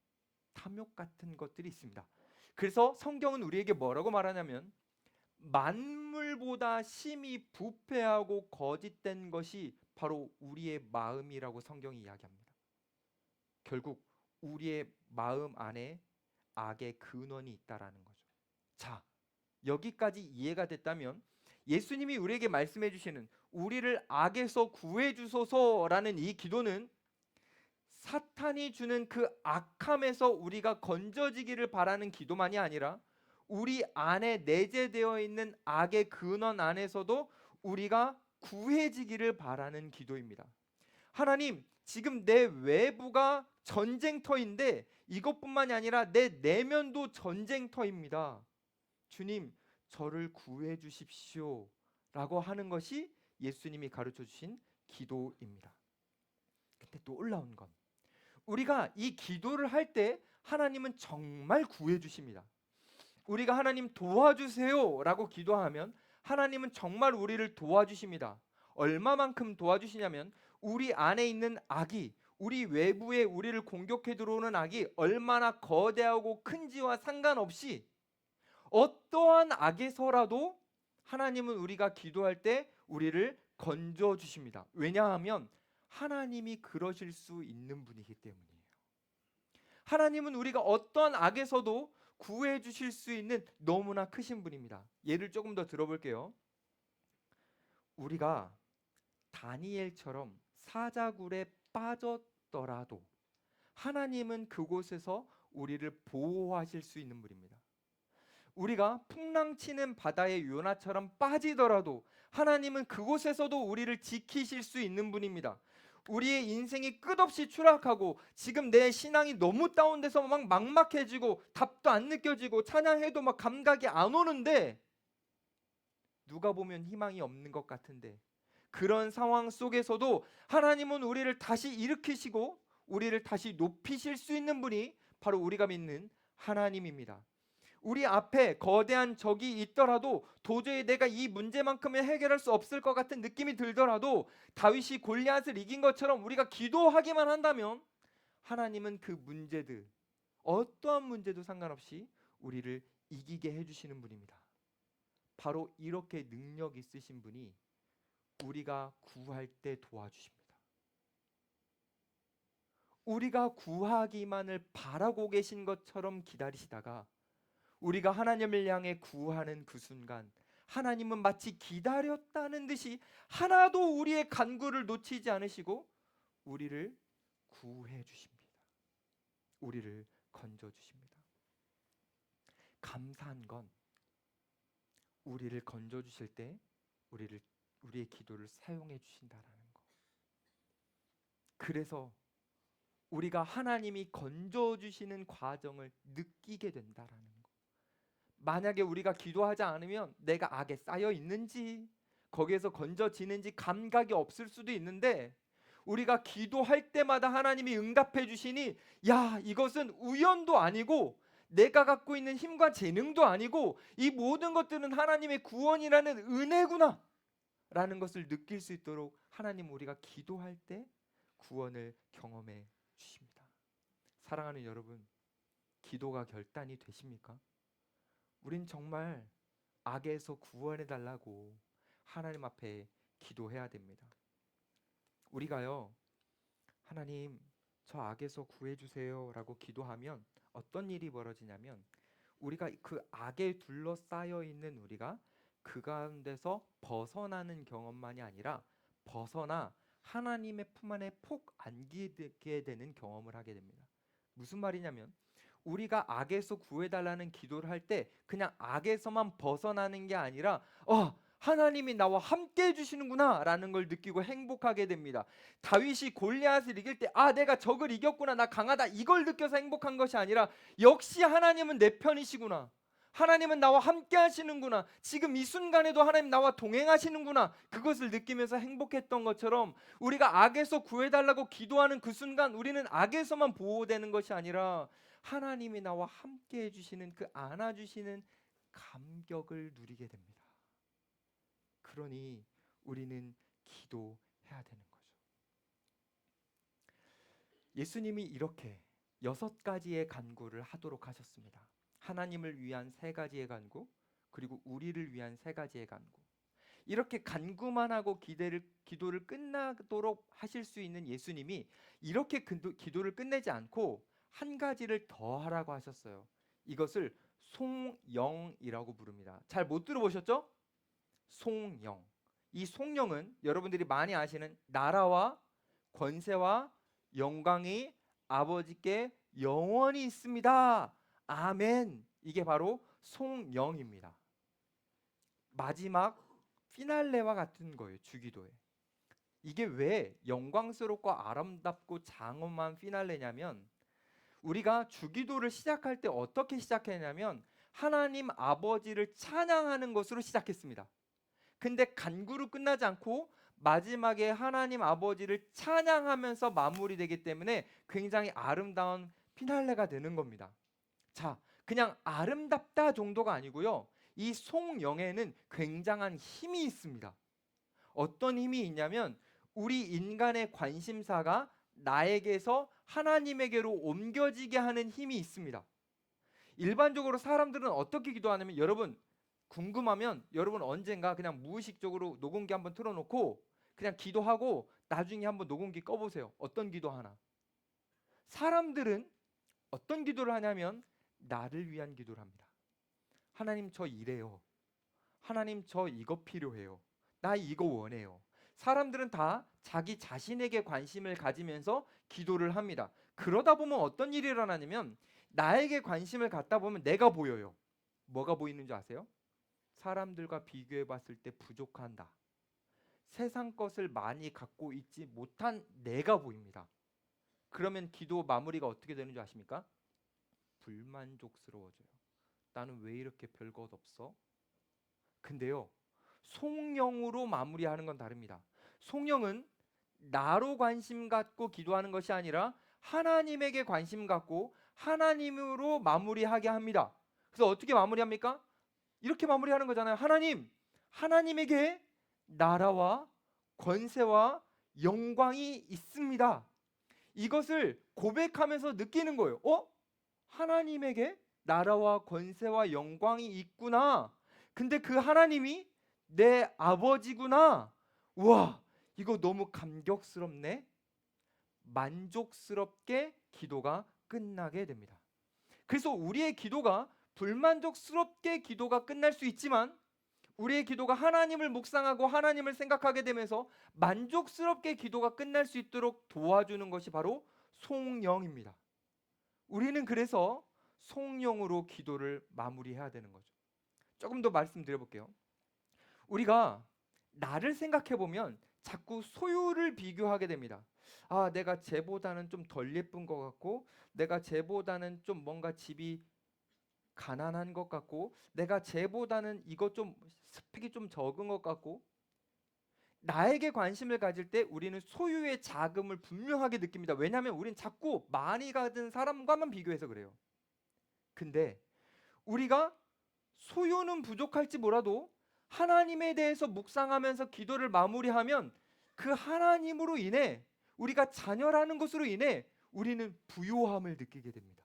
탐욕 같은 것들이 있습니다. 그래서 성경은 우리에게 뭐라고 말하냐면 만물보다 심히 부패하고 거짓된 것이 바로 우리의 마음이라고 성경이 이야기합니다. 결국 우리의 마음 안에 악의 근원이 있다라는 거죠. 자, 여기까지 이해가 됐다면 예수님이 우리에게 말씀해 주시는 우리를 악에서 구해 주소서라는 이 기도는 사탄이 주는 그 악함에서 우리가 건져지기를 바라는 기도만이 아니라 우리 안에 내재되어 있는 악의 근원 안에서도 우리가 구해지기를 바라는 기도입니다. 하나님, 지금 내 외부가 전쟁터인데 이것뿐만이 아니라 내 내면도 전쟁터입니다. 주님, 저를 구해 주십시오 라고 하는 것이 예수님이 가르쳐 주신 기도입니다. 근데 놀라운 건 우리가 이 기도를 할 때 하나님은 정말 구해 주십니다. 우리가 하나님 도와주세요 라고 기도하면 하나님은 정말 우리를 도와주십니다. 얼마만큼 도와주시냐면 우리 안에 있는 악이, 우리 외부에 우리를 공격해 들어오는 악이 얼마나 거대하고 큰지와 상관없이 어떠한 악에서라도 하나님은 우리가 기도할 때 우리를 건져 주십니다. 왜냐하면 하나님이 그러실 수 있는 분이기 때문이에요. 하나님은 우리가 어떠한 악에서도 구해 주실 수 있는 너무나 크신 분입니다. 예를 조금 더 들어볼게요. 우리가 다니엘처럼 사자굴에 빠졌더라도 하나님은 그곳에서 우리를 보호하실 수 있는 분입니다. 우리가 풍랑치는 바다의 요나처럼 빠지더라도 하나님은 그곳에서도 우리를 지키실 수 있는 분입니다. 우리의 인생이 끝없이 추락하고 지금 내 신앙이 너무 다운돼서 막 막막해지고 답도 안 느껴지고 찬양해도 막 감각이 안 오는데 누가 보면 희망이 없는 것 같은데 그런 상황 속에서도 하나님은 우리를 다시 일으키시고 우리를 다시 높이실 수 있는 분이 바로 우리가 믿는 하나님입니다. 우리 앞에 거대한 적이 있더라도 도저히 내가 이 문제만큼은 해결할 수 없을 것 같은 느낌이 들더라도 다윗이 골리앗을 이긴 것처럼 우리가 기도하기만 한다면 하나님은 그 문제들, 어떠한 문제도 상관없이 우리를 이기게 해주시는 분입니다. 바로 이렇게 능력 있으신 분이 우리가 구할 때 도와주십니다. 우리가 구하기만을 바라고 계신 것처럼 기다리시다가 우리가 하나님을 향해 구하는 그 순간 하나님은 마치 기다렸다는 듯이 하나도 우리의 간구를 놓치지 않으시고 우리를 구해 주십니다. 우리를 건져 주십니다. 감사한 건 우리를 건져 주실 때 우리의 기도를 사용해 주신다라는 거. 그래서 우리가 하나님이 건져 주시는 과정을 느끼게 된다라는 거. 만약에 우리가 기도하지 않으면 내가 악에 쌓여 있는지 거기에서 건져지는지 감각이 없을 수도 있는데 우리가 기도할 때마다 하나님이 응답해 주시니 야, 이것은 우연도 아니고 내가 갖고 있는 힘과 재능도 아니고 이 모든 것들은 하나님의 구원이라는 은혜구나 라는 것을 느낄 수 있도록 하나님 우리가 기도할 때 구원을 경험해 주십니다. 사랑하는 여러분, 기도가 결단이 되십니까? 우린 정말 악에서 구원해 달라고 하나님 앞에 기도해야 됩니다. 우리가요, 하나님, 저 악에서 구해 주세요라고 기도하면 어떤 일이 벌어지냐면, 우리가 그 악에 둘러싸여 있는 우리가 그 가운데서 벗어나는 경험만이 아니라 벗어나 하나님의 품 안에 폭 안기게 되는 경험을 하게 됩니다. 무슨 말이냐면, 우리가 악에서 구해달라는 기도를 할 때 그냥 악에서만 벗어나는 게 아니라 하나님이 나와 함께 해주시는구나 라는 걸 느끼고 행복하게 됩니다. 다윗이 골리앗을 이길 때 내가 적을 이겼구나, 나 강하다, 이걸 느껴서 행복한 것이 아니라 역시 하나님은 내 편이시구나, 하나님은 나와 함께 하시는구나, 지금 이 순간에도 하나님 나와 동행하시는구나, 그것을 느끼면서 행복했던 것처럼 우리가 악에서 구해달라고 기도하는 그 순간 우리는 악에서만 보호되는 것이 아니라 하나님이 나와 함께 해주시는 그 안아주시는 감격을 누리게 됩니다. 그러니 우리는 기도해야 되는 거죠. 예수님이 이렇게 6가지의 간구를 하도록 하셨습니다. 하나님을 위한 3가지의 간구, 그리고 우리를 위한 3가지의 간구. 이렇게 간구만 하고 기도를 끝나도록 하실 수 있는 예수님이 이렇게 기도를 끝내지 않고 한 가지를 더 하라고 하셨어요. 이것을 송영이라고 부릅니다. 잘 못 들어보셨죠? 송영. 이 송영은 여러분들이 많이 아시는 나라와 권세와 영광이 아버지께 영원히 있습니다. 아멘. 이게 바로 송영입니다. 마지막 피날레와 같은 거예요. 주기도에. 이게 왜 영광스럽고 아름답고 장엄한 피날레냐면, 우리가 주기도를 시작할 때 어떻게 시작했냐면 하나님 아버지를 찬양하는 것으로 시작했습니다. 근데 간구로 끝나지 않고 마지막에 하나님 아버지를 찬양하면서 마무리되기 때문에 굉장히 아름다운 피날레가 되는 겁니다. 자, 그냥 아름답다 정도가 아니고요, 이 송영에는 굉장한 힘이 있습니다. 어떤 힘이 있냐면 우리 인간의 관심사가 나에게서 하나님에게로 옮겨지게 하는 힘이 있습니다. 일반적으로 사람들은 어떻게 기도하냐면, 여러분 궁금하면 여러분 언젠가 그냥 무의식적으로 녹음기 한번 틀어놓고 그냥 기도하고 나중에 한번 녹음기 꺼보세요. 어떤 기도하나? 사람들은 어떤 기도를 하냐면 나를 위한 기도를 합니다. 하나님 저 이래요. 하나님 저 이거 필요해요. 나 이거 원해요. 사람들은 다 자기 자신에게 관심을 가지면서 기도를 합니다. 그러다 보면 어떤 일이 일어나냐면 나에게 관심을 갖다 보면 내가 보여요. 뭐가 보이는 줄 아세요? 사람들과 비교해 봤을 때 부족한다. 세상 것을 많이 갖고 있지 못한 내가 보입니다. 그러면 기도 마무리가 어떻게 되는 줄 아십니까? 불만족스러워져요. 나는 왜 이렇게 별것 없어? 근데요, 송영으로 마무리하는 건 다릅니다. 송영은 나로 관심 갖고 기도하는 것이 아니라 하나님에게 관심 갖고 하나님으로 마무리하게 합니다. 그래서 어떻게 마무리합니까? 이렇게 마무리하는 거잖아요. 하나님, 하나님에게 나라와 권세와 영광이 있습니다. 이것을 고백하면서 느끼는 거예요. 하나님에게 나라와 권세와 영광이 있구나. 근데 그 하나님이 내 아버지구나. 우와, 이거 너무 감격스럽네. 만족스럽게 기도가 끝나게 됩니다. 그래서 우리의 기도가 불만족스럽게 기도가 끝날 수 있지만 우리의 기도가 하나님을 묵상하고 하나님을 생각하게 되면서 만족스럽게 기도가 끝날 수 있도록 도와주는 것이 바로 송영입니다. 우리는 그래서 송영으로 기도를 마무리해야 되는 거죠. 조금 더 말씀드려볼게요. 우리가 나를 생각해 보면 자꾸 소유를 비교하게 됩니다. 내가 쟤보다는 좀 덜 예쁜 것 같고, 내가 쟤보다는 좀 뭔가 집이 가난한 것 같고, 내가 쟤보다는 이거 좀 스펙이 좀 적은 것 같고, 나에게 관심을 가질 때 우리는 소유의 자금을 분명하게 느낍니다. 왜냐하면 우리는 자꾸 많이 가진 사람과만 비교해서 그래요. 근데 우리가 소유는 부족할지 몰라도 하나님에 대해서 묵상하면서 기도를 마무리하면 그 하나님으로 인해, 우리가 자녀라는 것으로 인해 우리는 부요함을 느끼게 됩니다.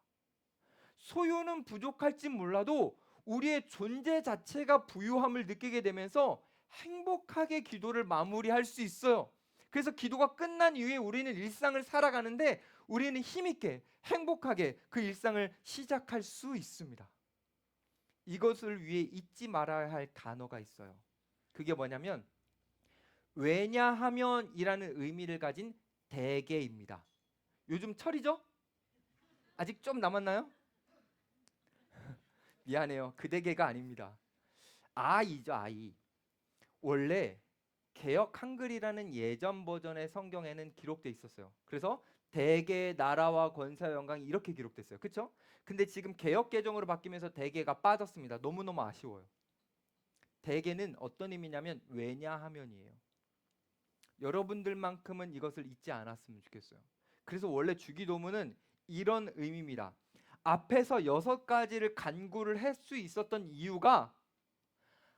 소유는 부족할지 몰라도 우리의 존재 자체가 부유함을 느끼게 되면서 행복하게 기도를 마무리할 수 있어요. 그래서 기도가 끝난 이후에 우리는 일상을 살아가는데 우리는 힘있게 행복하게 그 일상을 시작할 수 있습니다. 이것을 위해 잊지 말아야 할 단어가 있어요. 그게 뭐냐면 왜냐하면이라는 의미를 가진 대개입니다. 요즘 철이죠? 아직 좀 남았나요? 미안해요. 그 대개가 아닙니다. 아이죠, 아이. 원래 개역 한글이라는 예전 버전의 성경에는 기록돼 있었어요. 그래서 대개 나라와 권세와 영광이 이렇게 기록됐어요. 그렇죠? 근데 지금 개역 개정으로 바뀌면서 대개가 빠졌습니다. 너무너무 아쉬워요. 대개는 어떤 의미냐면 왜냐하면이에요. 여러분들만큼은 이것을 잊지 않았으면 좋겠어요. 그래서 원래 주기도문은 이런 의미입니다. 앞에서 6가지를 간구를 할 수 있었던 이유가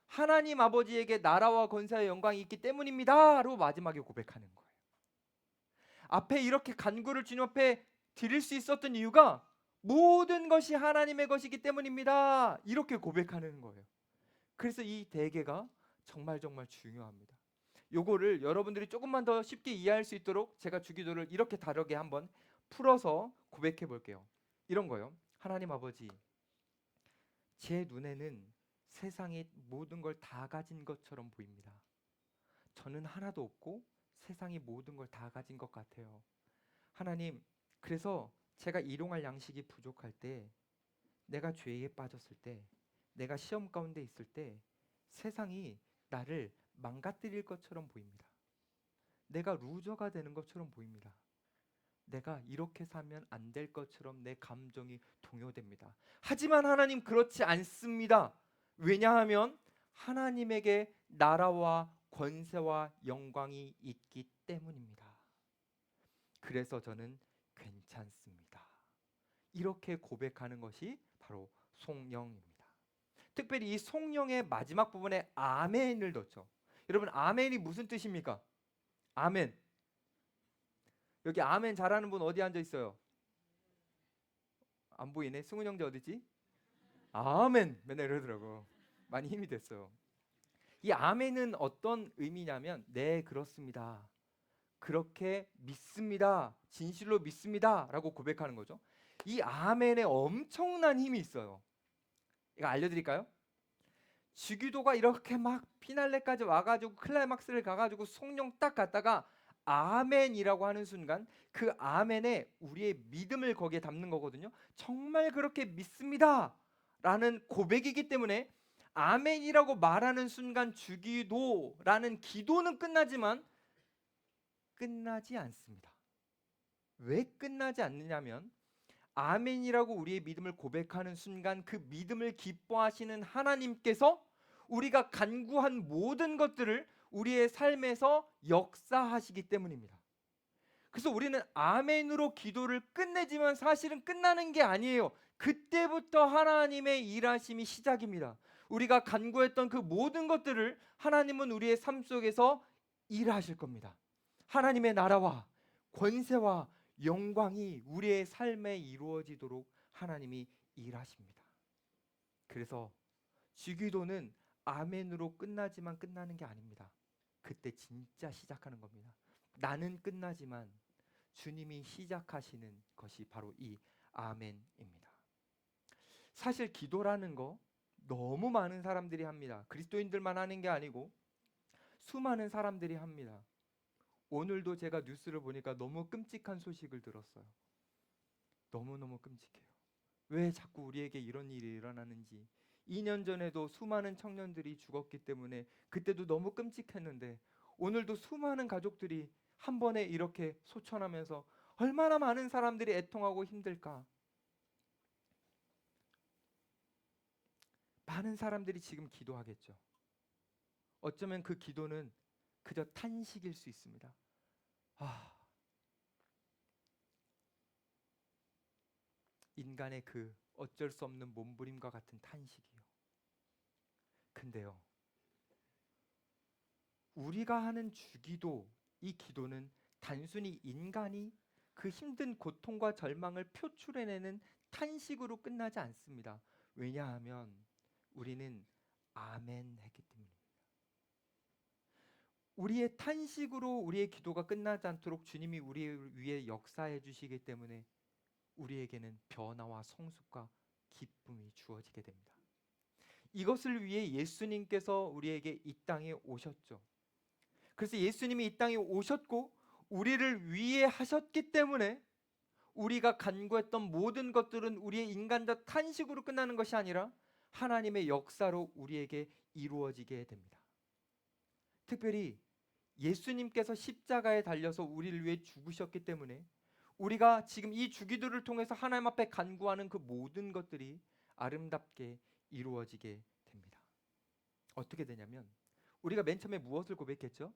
하나님 아버지에게 나라와 권세와 영광이 있기 때문입니다로 마지막에 고백하는 거예요. 앞에 이렇게 간구를 주님 앞에 드릴 수 있었던 이유가 모든 것이 하나님의 것이기 때문입니다. 이렇게 고백하는 거예요. 그래서 이 대개가 정말 정말 중요합니다. 요거를 여러분들이 조금만 더 쉽게 이해할 수 있도록 제가 주기도를 이렇게 다르게 한번 풀어서 고백해 볼게요. 이런 거요. 하나님 아버지, 제 눈에는 세상의 모든 걸 다 가진 것처럼 보입니다. 저는 하나도 없고 세상의 모든 걸 다 가진 것 같아요. 하나님, 그래서 제가 일용할 양식이 부족할 때, 내가 죄에 빠졌을 때, 내가 시험 가운데 있을 때 세상이 나를 망가뜨릴 것처럼 보입니다. 내가 루저가 되는 것처럼 보입니다. 내가 이렇게 사면 안 될 것처럼 내 감정이 동요됩니다. 하지만 하나님 그렇지 않습니다. 왜냐하면 하나님에게 나라와 권세와 영광이 있기 때문입니다. 그래서 저는 괜찮습니다. 이렇게 고백하는 것이 바로 송영입니다. 특별히 이 송영의 마지막 부분에 아멘을 넣죠. 여러분, 아멘이 무슨 뜻입니까? 아멘. 여기 아멘 잘하는 분 어디 앉아 있어요? 안 보이네. 승훈 형제 어디지? 아멘 맨날 이러더라고. 많이 힘이 됐어요. 이 아멘은 어떤 의미냐면 네 그렇습니다. 그렇게 믿습니다. 진실로 믿습니다. 라고 고백하는 거죠. 이 아멘에 엄청난 힘이 있어요. 이거 알려드릴까요? 주기도가 이렇게 막 피날레까지 와가지고 클라이막스를 가가지고 송영 딱 갔다가 아멘이라고 하는 순간 그 아멘에 우리의 믿음을 거기에 담는 거거든요. 정말 그렇게 믿습니다 라는 고백이기 때문에 아멘이라고 말하는 순간 주기도라는 기도는 끝나지만 끝나지 않습니다. 왜 끝나지 않느냐면 아멘이라고 우리의 믿음을 고백하는 순간 그 믿음을 기뻐하시는 하나님께서 우리가 간구한 모든 것들을 우리의 삶에서 역사하시기 때문입니다. 그래서 우리는 아멘으로 기도를 끝내지만 사실은 끝나는 게 아니에요. 그때부터 하나님의 일하심이 시작입니다. 우리가 간구했던 그 모든 것들을 하나님은 우리의 삶 속에서 일하실 겁니다. 하나님의 나라와 권세와 영광이 우리의 삶에 이루어지도록 하나님이 일하십니다. 그래서 주기도는 아멘으로 끝나지만 끝나는 게 아닙니다. 그때 진짜 시작하는 겁니다. 나는 끝나지만 주님이 시작하시는 것이 바로 이 아멘입니다. 사실 기도라는 거 너무 많은 사람들이 합니다. 그리스도인들만 하는 게 아니고 수많은 사람들이 합니다. 오늘도 제가 뉴스를 보니까 너무 끔찍한 소식을 들었어요. 너무너무 끔찍해요. 왜 자꾸 우리에게 이런 일이 일어나는지. 2년 전에도 수많은 청년들이 죽었기 때문에 그때도 너무 끔찍했는데 오늘도 수많은 가족들이 한 번에 이렇게 소천하면서 얼마나 많은 사람들이 애통하고 힘들까. 많은 사람들이 지금 기도하겠죠. 어쩌면 그 기도는 그저 탄식일 수 있습니다. 인간의 그 어쩔 수 없는 몸부림과 같은 탄식이요. 근데요, 우리가 하는 주기도, 이 기도는 단순히 인간이 그 힘든 고통과 절망을 표출해내는 탄식으로 끝나지 않습니다. 왜냐하면 우리는 아멘 했기 때문입니다. 우리의 탄식으로 우리의 기도가 끝나지 않도록 주님이 우리 위에 역사해 주시기 때문에 우리에게는 변화와 성숙과 기쁨이 주어지게 됩니다. 이것을 위해 예수님께서 우리에게 이 땅에 오셨죠. 그래서 예수님이 이 땅에 오셨고 우리를 위해 하셨기 때문에 우리가 간구했던 모든 것들은 우리의 인간적 탄식으로 끝나는 것이 아니라 하나님의 역사로 우리에게 이루어지게 됩니다. 특별히 예수님께서 십자가에 달려서 우리를 위해 죽으셨기 때문에 우리가 지금 이 주기도를 통해서 하나님 앞에 간구하는 그 모든 것들이 아름답게 이루어지게 됩니다. 어떻게 되냐면 우리가 맨 처음에 무엇을 고백했죠?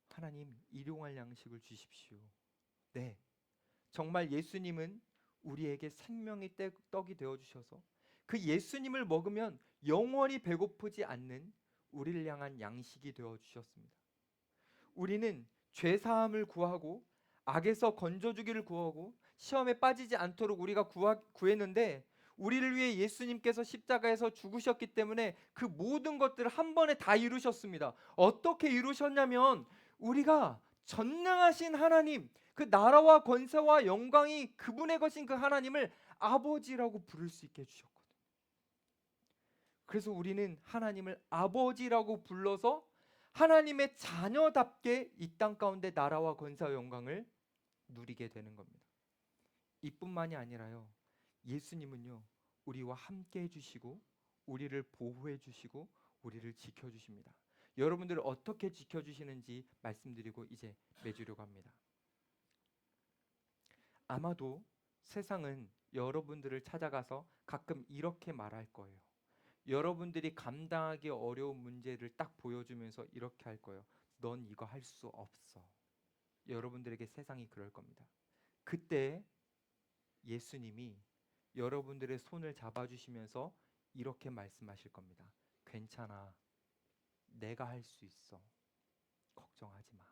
하나님, 일용할 양식을 주십시오. 네, 정말 예수님은 우리에게 생명의 떡이 되어주셔서 그 예수님을 먹으면 영원히 배고프지 않는 우리를 향한 양식이 되어주셨습니다. 우리는 죄사함을 구하고 악에서 건져주기를 구하고 시험에 빠지지 않도록 우리가 구했는데 우리를 위해 예수님께서 십자가에서 죽으셨기 때문에 그 모든 것들을 한 번에 다 이루셨습니다. 어떻게 이루셨냐면 우리가 전능하신 하나님, 그 나라와 권세와 영광이 그분의 것인 그 하나님을 아버지라고 부를 수 있게 해주셨거든요. 그래서 우리는 하나님을 아버지라고 불러서 하나님의 자녀답게 이 땅 가운데 나라와 권세와 영광을 누리게 되는 겁니다. 이뿐만이 아니라요, 예수님은요 우리와 함께 해주시고 우리를 보호해 주시고 우리를 지켜주십니다. 여러분들을 어떻게 지켜주시는지 말씀드리고 이제 맺으려고 합니다. 아마도 세상은 여러분들을 찾아가서 가끔 이렇게 말할 거예요. 여러분들이 감당하기 어려운 문제를 딱 보여주면서 이렇게 할 거예요. 넌 이거 할 수 없어. 여러분들에게 세상이 그럴 겁니다. 그때 예수님이 여러분들의 손을 잡아주시면서 이렇게 말씀하실 겁니다. 괜찮아. 내가 할 수 있어. 걱정하지 마.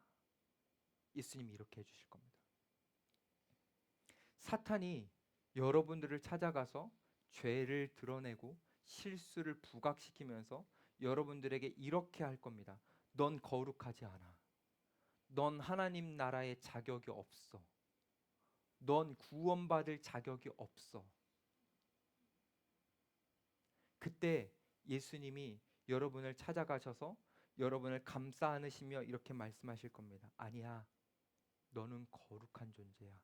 예수님이 이렇게 해주실 겁니다. 사탄이 여러분들을 찾아가서 죄를 드러내고 실수를 부각시키면서 여러분들에게 이렇게 할 겁니다. 넌 거룩하지 않아. 넌 하나님 나라의 자격이 없어. 넌 구원받을 자격이 없어. 그때 예수님이 여러분을 찾아가셔서 여러분을 감싸 안으시며 이렇게 말씀하실 겁니다. 아니야. 너는 거룩한 존재야.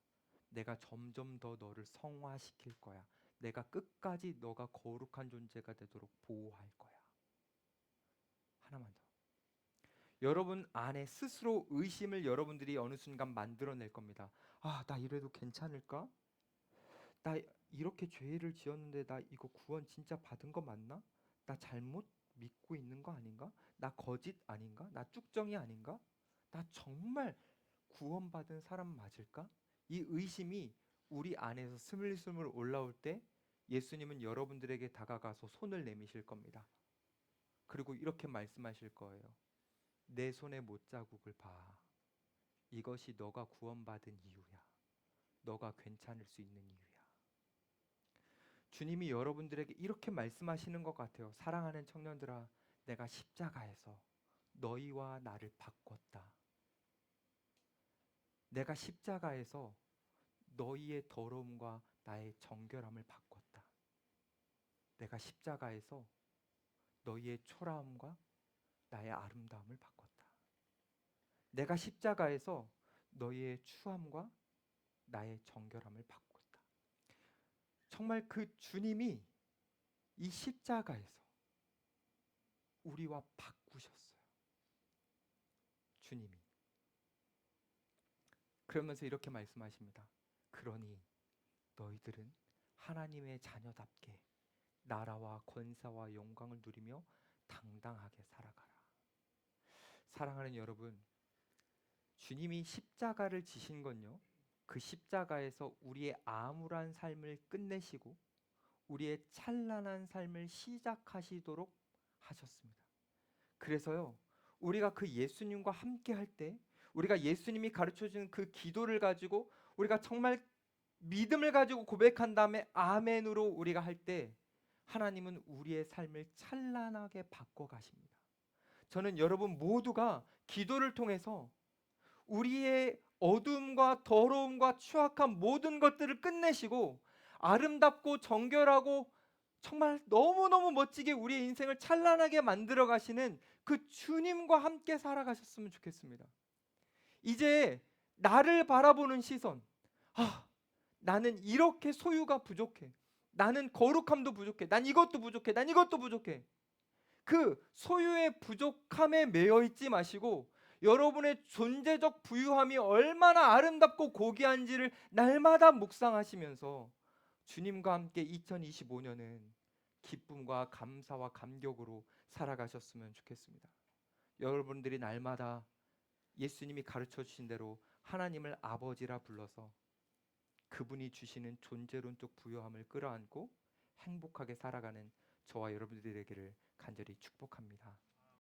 내가 점점 더 너를 성화시킬 거야. 내가 끝까지 너가 거룩한 존재가 되도록 보호할 거야. 하나만 더. 여러분 안에 스스로 의심을 여러분들이 어느 순간 만들어낼 겁니다. 아, 나 이래도 괜찮을까? 나 이렇게 죄를 지었는데 나 이거 구원 진짜 받은 거 맞나? 나 잘못 믿고 있는 거 아닌가? 나 거짓 아닌가? 나 쭉정이 아닌가? 나 정말 구원받은 사람 맞을까? 이 의심이 우리 안에서 스물스물 올라올 때 예수님은 여러분들에게 다가가서 손을 내미실 겁니다. 그리고 이렇게 말씀하실 거예요. 내 손의 못자국을 봐. 이것이 너가 구원받은 이유야. 너가 괜찮을 수 있는 이유야. 주님이 여러분들에게 이렇게 말씀하시는 것 같아요. 사랑하는 청년들아, 내가 십자가에서 너희와 나를 바꿨다. 내가 십자가에서 너희의 더러움과 나의 정결함을 바꿨다. 내가 십자가에서 너희의 초라함과 나의 아름다움을 바꿨다. 내가 십자가에서 너희의 추함과 나의 정결함을 바꿨다. 정말 그 주님이 이 십자가에서 우리와 바꾸셨어요. 주님이. 그러면서 이렇게 말씀하십니다. 그러니 너희들은 하나님의 자녀답게 나라와 권세와 영광을 누리며 당당하게 살아가라. 사랑하는 여러분, 주님이 십자가를 지신 건요, 그 십자가에서 우리의 암울한 삶을 끝내시고 우리의 찬란한 삶을 시작하시도록 하셨습니다. 그래서요, 우리가 그 예수님과 함께 할 때, 우리가 예수님이 가르쳐주는 그 기도를 가지고 우리가 정말 믿음을 가지고 고백한 다음에 아멘으로 우리가 할 때 하나님은 우리의 삶을 찬란하게 바꿔 가십니다. 저는 여러분 모두가 기도를 통해서 우리의 어둠과 더러움과 추악한 모든 것들을 끝내시고 아름답고 정결하고 정말 너무너무 멋지게 우리의 인생을 찬란하게 만들어 가시는 그 주님과 함께 살아가셨으면 좋겠습니다. 이제 나를 바라보는 시선, 아, 나는 이렇게 소유가 부족해. 나는 거룩함도 부족해. 난 이것도 부족해. 난 이것도 부족해. 그 소유의 부족함에 매여 있지 마시고 여러분의 존재적 부유함이 얼마나 아름답고 고귀한지를 날마다 묵상하시면서 주님과 함께 2025년은 기쁨과 감사와 감격으로 살아가셨으면 좋겠습니다. 여러분들이 날마다 예수님이 가르쳐 주신 대로 하나님을 아버지라 불러서 그분이 주시는 존재론적 부유함을 끌어안고 행복하게 살아가는 저와 여러분들이 되기를 간절히 축복합니다.